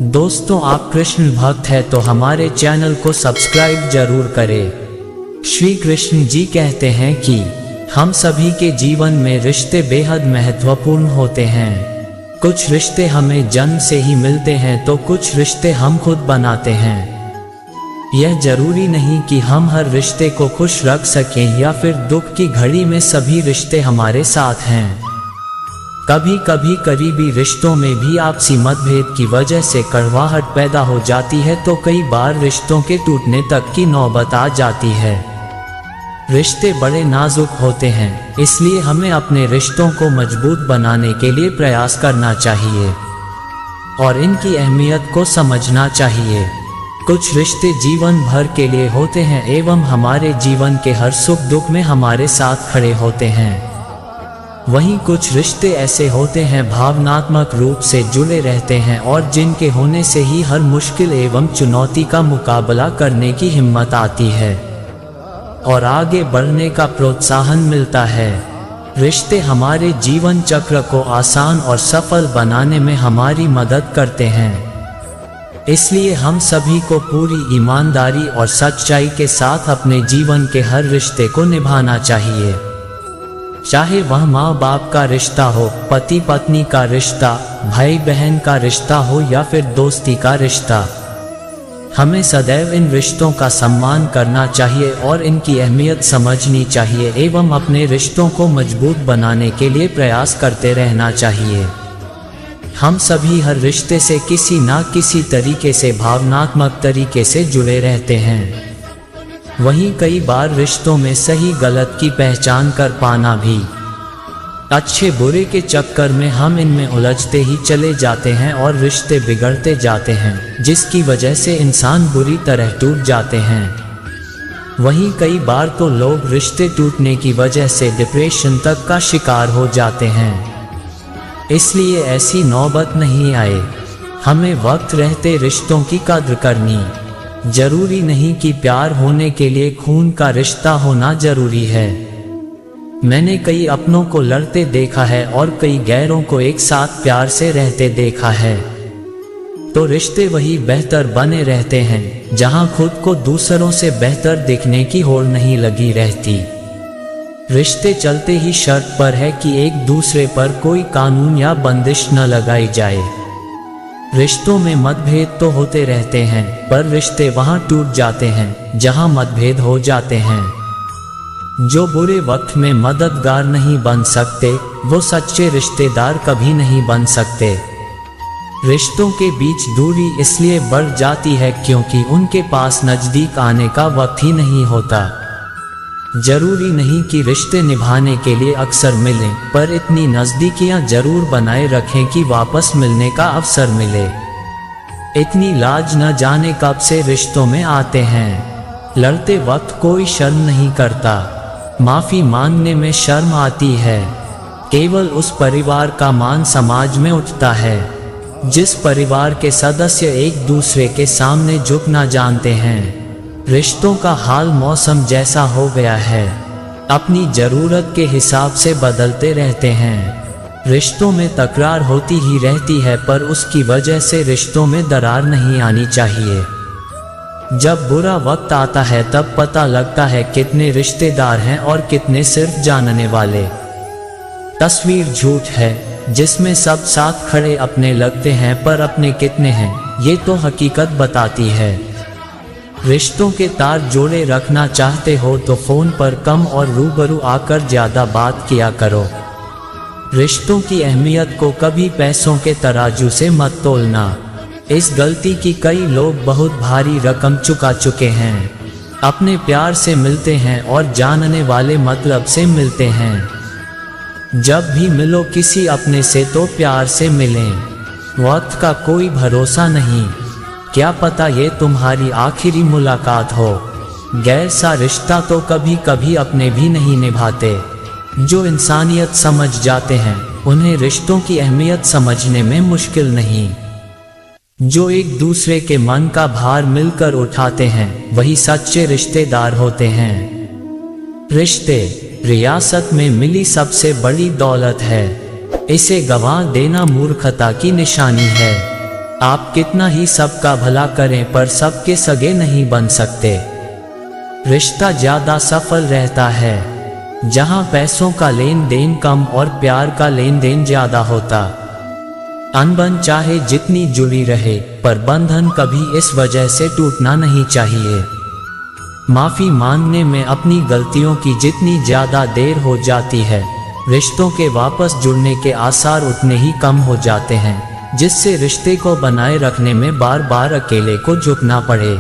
दोस्तों, आप कृष्ण भक्त हैं तो हमारे चैनल को सब्सक्राइब जरूर करें। श्री कृष्ण जी कहते हैं कि हम सभी के जीवन में रिश्ते बेहद महत्वपूर्ण होते हैं। कुछ रिश्ते हमें जन्म से ही मिलते हैं तो कुछ रिश्ते हम खुद बनाते हैं। यह जरूरी नहीं कि हम हर रिश्ते को खुश रख सकें या फिर दुख की घड़ी में सभी रिश्ते हमारे साथ हैं। कभी कभी करीबी रिश्तों में भी आपसी मतभेद की वजह से कड़वाहट पैदा हो जाती है, तो कई बार रिश्तों के टूटने तक की नौबत आ जाती है। रिश्ते बड़े नाजुक होते हैं, इसलिए हमें अपने रिश्तों को मजबूत बनाने के लिए प्रयास करना चाहिए और इनकी अहमियत को समझना चाहिए। कुछ रिश्ते जीवन भर के लिए होते हैं एवं हमारे जीवन के हर सुख दुख में हमारे साथ खड़े होते हैं। वहीं कुछ रिश्ते ऐसे होते हैं भावनात्मक रूप से जुड़े रहते हैं और जिनके होने से ही हर मुश्किल एवं चुनौती का मुकाबला करने की हिम्मत आती है और आगे बढ़ने का प्रोत्साहन मिलता है। रिश्ते हमारे जीवन चक्र को आसान और सफल बनाने में हमारी मदद करते हैं, इसलिए हम सभी को पूरी ईमानदारी और सच्चाई के साथ अपने जीवन के हर रिश्ते को निभाना चाहिए। चाहे वह माँ बाप का रिश्ता हो, पति पत्नी का रिश्ता, भाई बहन का रिश्ता हो या फिर दोस्ती का रिश्ता, हमें सदैव इन रिश्तों का सम्मान करना चाहिए और इनकी अहमियत समझनी चाहिए एवं अपने रिश्तों को मजबूत बनाने के लिए प्रयास करते रहना चाहिए। हम सभी हर रिश्ते से किसी न किसी तरीके से भावनात्मक तरीके से जुड़े रहते हैं। वहीं कई बार रिश्तों में सही गलत की पहचान कर पाना भी, अच्छे बुरे के चक्कर में हम इनमें उलझते ही चले जाते हैं और रिश्ते बिगड़ते जाते हैं, जिसकी वजह से इंसान बुरी तरह टूट जाते हैं। वहीं कई बार तो लोग रिश्ते टूटने की वजह से डिप्रेशन तक का शिकार हो जाते हैं। इसलिए ऐसी नौबत नहीं आए, हमें वक्त रहते रिश्तों की कद्र करनी। जरूरी नहीं कि प्यार होने के लिए खून का रिश्ता होना जरूरी है। मैंने कई अपनों को लड़ते देखा है और कई गैरों को एक साथ प्यार से रहते देखा है। तो रिश्ते वही बेहतर बने रहते हैं जहां खुद को दूसरों से बेहतर दिखने की होड़ नहीं लगी रहती। रिश्ते चलते ही शर्त पर है कि एक दूसरे पर कोई कानून या बंदिश न लगाई जाए। रिश्तों में मतभेद तो होते रहते हैं, पर रिश्ते वहां टूट जाते हैं जहां मतभेद हो जाते हैं। जो बुरे वक्त में मददगार नहीं बन सकते, वो सच्चे रिश्तेदार कभी नहीं बन सकते। रिश्तों के बीच दूरी इसलिए बढ़ जाती है क्योंकि उनके पास नजदीक आने का वक्त ही नहीं होता। जरूरी नहीं कि रिश्ते निभाने के लिए अक्सर मिलें, पर इतनी नजदीकियां जरूर बनाए रखें कि वापस मिलने का अवसर मिले। इतनी लाज न जाने कब से रिश्तों में आते हैं। लड़ते वक्त कोई शर्म नहीं करता, माफी मांगने में शर्म आती है। केवल उस परिवार का मान समाज में उठता है जिस परिवार के सदस्य एक दूसरे के सामने झुकना जानते हैं। रिश्तों का हाल मौसम जैसा हो गया है, अपनी जरूरत के हिसाब से बदलते रहते हैं। रिश्तों में तकरार होती ही रहती है, पर उसकी वजह से रिश्तों में दरार नहीं आनी चाहिए। जब बुरा वक्त आता है तब पता लगता है कितने रिश्तेदार हैं और कितने सिर्फ जानने वाले। तस्वीर झूठ है जिसमें सब साथ खड़े अपने लगते हैं, पर अपने कितने हैं ये तो हकीकत बताती है। रिश्तों के तार जोड़े रखना चाहते हो तो फोन पर कम और रूबरू आकर ज्यादा बात किया करो। रिश्तों की अहमियत को कभी पैसों के तराजू से मत तोलना। इस गलती की कई लोग बहुत भारी रकम चुका चुके हैं। अपने प्यार से मिलते हैं और जानने वाले मतलब से मिलते हैं। जब भी मिलो किसी अपने से तो प्यार से मिलें। वक्त का कोई भरोसा नहीं, क्या पता ये तुम्हारी आखिरी मुलाकात हो। गैर सा रिश्ता तो कभी कभी अपने भी नहीं निभाते। जो इंसानियत समझ जाते हैं उन्हें रिश्तों की अहमियत समझने में मुश्किल नहीं। जो एक दूसरे के मन का भार मिलकर उठाते हैं वही सच्चे रिश्तेदार होते हैं। रिश्ते रियासत में मिली सबसे बड़ी दौलत है। इसे गंवा देना मूर्खता की निशानी है। आप कितना ही सबका भला करें पर सबके सगे नहीं बन सकते। रिश्ता ज्यादा सफल रहता है जहां पैसों का लेन देन कम और प्यार का लेन देन ज्यादा होता। अनबन चाहे जितनी जुड़ी रहे पर बंधन कभी इस वजह से टूटना नहीं चाहिए। माफी मांगने में अपनी गलतियों की जितनी ज्यादा देर हो जाती है, रिश्तों के वापस जुड़ने के आसार उतने ही कम हो जाते हैं, जिससे रिश्ते को बनाए रखने में बार बार अकेले को झुकना पड़े।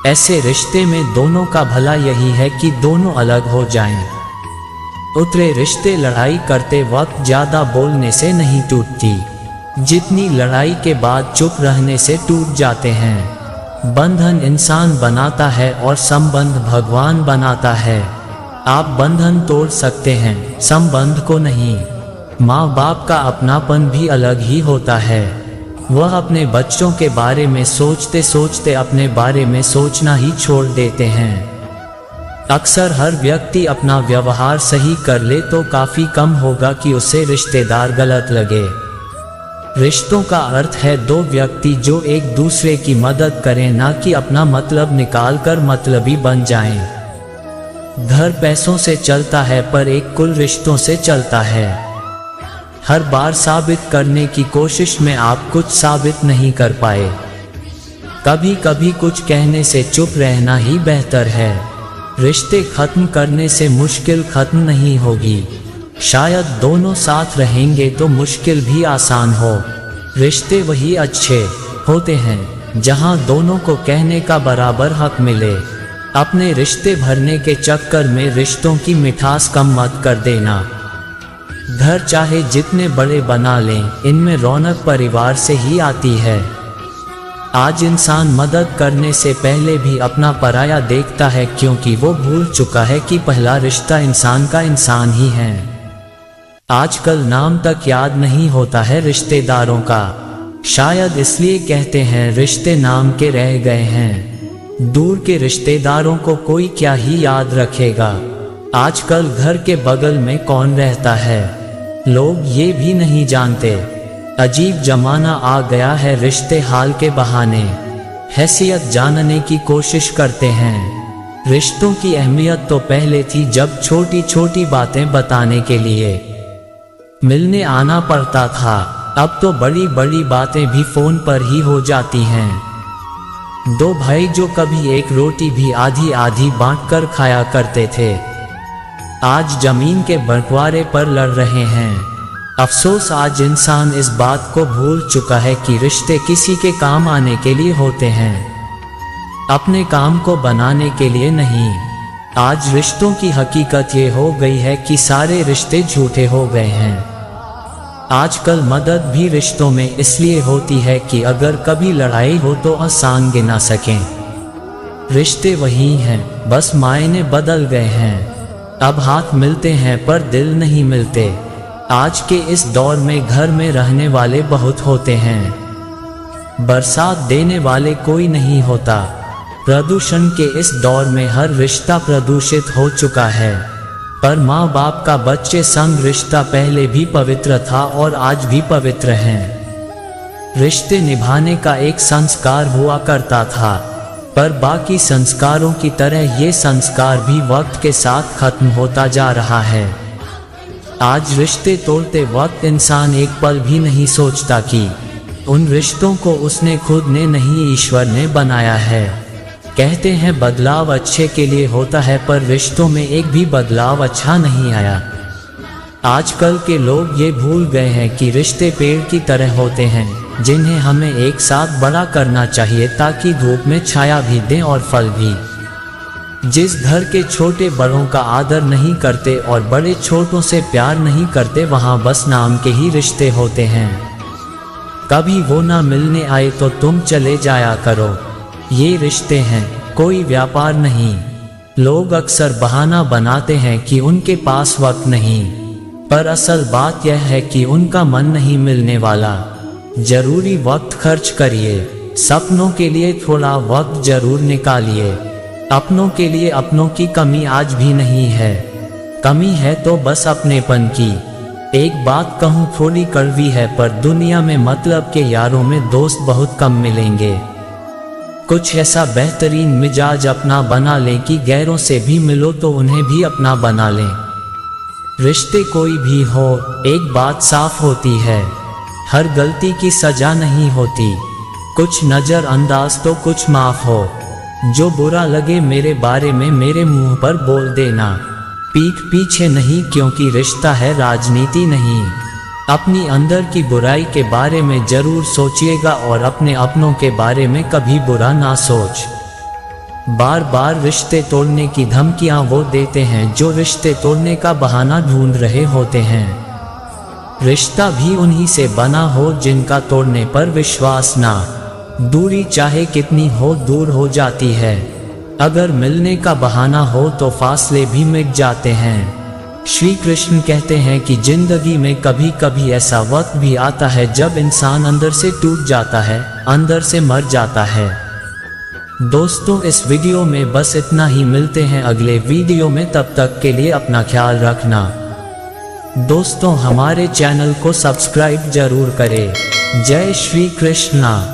ऐसे रिश्ते में दोनों का भला यही है कि दोनों अलग हो जाएं। उतरे रिश्ते लड़ाई करते वक्त ज्यादा बोलने से नहीं टूटती, जितनी लड़ाई के बाद चुप रहने से टूट जाते हैं। बंधन इंसान बनाता है और संबंध भगवान बनाता है। आप बंधन तोड़ सकते हैं, संबंध को नहीं। माँ बाप का अपनापन भी अलग ही होता है। वह अपने बच्चों के बारे में सोचते सोचते अपने बारे में सोचना ही छोड़ देते हैं। अक्सर हर व्यक्ति अपना व्यवहार सही कर ले तो काफी कम होगा कि उसे रिश्तेदार गलत लगे। रिश्तों का अर्थ है दो व्यक्ति जो एक दूसरे की मदद करें, ना कि अपना मतलब निकाल कर मतलबी बन जाएं। घर पैसों से चलता है पर एक कुल रिश्तों से चलता है। हर बार साबित करने की कोशिश में आप कुछ साबित नहीं कर पाए। कभी कभी कुछ कहने से चुप रहना ही बेहतर है। रिश्ते खत्म करने से मुश्किल खत्म नहीं होगी, शायद दोनों साथ रहेंगे तो मुश्किल भी आसान हो। रिश्ते वही अच्छे होते हैं जहां दोनों को कहने का बराबर हक मिले। अपने रिश्ते भरने के चक्कर में रिश्तों की मिठास कम मत कर देना। घर चाहे जितने बड़े बना लें, इनमें रौनक परिवार से ही आती है। आज इंसान मदद करने से पहले भी अपना पराया देखता है, क्योंकि वो भूल चुका है कि पहला रिश्ता इंसान का इंसान ही है। आजकल नाम तक याद नहीं होता है रिश्तेदारों का, शायद इसलिए कहते हैं रिश्ते नाम के रह गए हैं। दूर के रिश्तेदारों को कोई क्या ही याद रखेगा। आजकल घर के बगल में कौन रहता है, लोग ये भी नहीं जानते। अजीब जमाना आ गया है, रिश्ते हाल के बहाने हैसियत जानने की कोशिश करते हैं। रिश्तों की अहमियत तो पहले थी, जब छोटी छोटी बातें बताने के लिए मिलने आना पड़ता था। अब तो बड़ी बड़ी बातें भी फोन पर ही हो जाती हैं। दो भाई जो कभी एक रोटी भी आधी आधी बांटकर खाया करते थे, आज जमीन के बंटवारे पर लड़ रहे हैं। अफसोस आज इंसान इस बात को भूल चुका है कि रिश्ते किसी के काम आने के लिए होते हैं, अपने काम को बनाने के लिए नहीं। आज रिश्तों की हकीकत ये हो गई है कि सारे रिश्ते झूठे हो गए हैं। आजकल मदद भी रिश्तों में इसलिए होती है कि अगर कभी लड़ाई हो तो आसान गिना सकें। रिश्ते वही हैं, बस मायने बदल गए हैं। अब हाथ मिलते हैं पर दिल नहीं मिलते। आज के इस दौर में घर में रहने वाले बहुत होते हैं, बरसात देने वाले कोई नहीं होता। प्रदूषण के इस दौर में हर रिश्ता प्रदूषित हो चुका है, पर माँ बाप का बच्चे संग रिश्ता पहले भी पवित्र था और आज भी पवित्र है। रिश्ते निभाने का एक संस्कार हुआ करता था, पर बाकी संस्कारों की तरह ये संस्कार भी वक्त के साथ खत्म होता जा रहा है। आज रिश्ते तोड़ते वक्त इंसान एक पल भी नहीं सोचता कि उन रिश्तों को उसने खुद ने नहीं, ईश्वर ने बनाया है। कहते हैं बदलाव अच्छे के लिए होता है, पर रिश्तों में एक भी बदलाव अच्छा नहीं आया। आजकल के लोग ये भूल गए हैं कि रिश्ते पेड़ की तरह होते हैं, जिन्हें हमें एक साथ बड़ा करना चाहिए ताकि धूप में छाया भी दें और फल भी। जिस घर के छोटे बड़ों का आदर नहीं करते और बड़े छोटों से प्यार नहीं करते, वहाँ बस नाम के ही रिश्ते होते हैं। कभी वो ना मिलने आए तो तुम चले जाया करो, ये रिश्ते हैं, कोई व्यापार नहीं। लोग अक्सर बहाना बनाते हैं कि उनके पास वक्त नहीं, पर असल बात यह है कि उनका मन नहीं मिलने वाला। जरूरी वक्त खर्च करिए, सपनों के लिए थोड़ा वक्त जरूर निकालिए। अपनों के लिए अपनों की कमी आज भी नहीं है, कमी है तो बस अपनेपन की। एक बात कहूँ थोड़ी कड़वी है, पर दुनिया में मतलब के यारों में दोस्त बहुत कम मिलेंगे। कुछ ऐसा बेहतरीन मिजाज अपना बना लें कि गैरों से भी मिलो तो उन्हें भी अपना बना लें। रिश्ते कोई भी हो, एक बात साफ होती है, हर गलती की सजा नहीं होती। कुछ नज़रअंदाज तो कुछ माफ हो। जो बुरा लगे मेरे बारे में मेरे मुंह पर बोल देना, पीठ पीछे नहीं, क्योंकि रिश्ता है राजनीति नहीं। अपनी अंदर की बुराई के बारे में जरूर सोचिएगा और अपने अपनों के बारे में कभी बुरा ना सोच। बार बार रिश्ते तोड़ने की धमकियां वो देते हैं जो रिश्ते तोड़ने का बहाना ढूंढ रहे होते हैं। रिश्ता भी उन्हीं से बना हो जिनका तोड़ने पर विश्वास ना। दूरी चाहे कितनी हो दूर हो जाती है, अगर मिलने का बहाना हो तो फासले भी मिट जाते हैं। श्री कृष्ण कहते हैं कि जिंदगी में कभी कभी ऐसा वक्त भी आता है जब इंसान अंदर से टूट जाता है, अंदर से मर जाता है। दोस्तों, इस वीडियो में बस इतना ही। मिलते हैं अगले वीडियो में, तब तक के लिए अपना ख्याल रखना। दोस्तों, हमारे चैनल को सब्सक्राइब जरूर करें। जय श्री कृष्णा।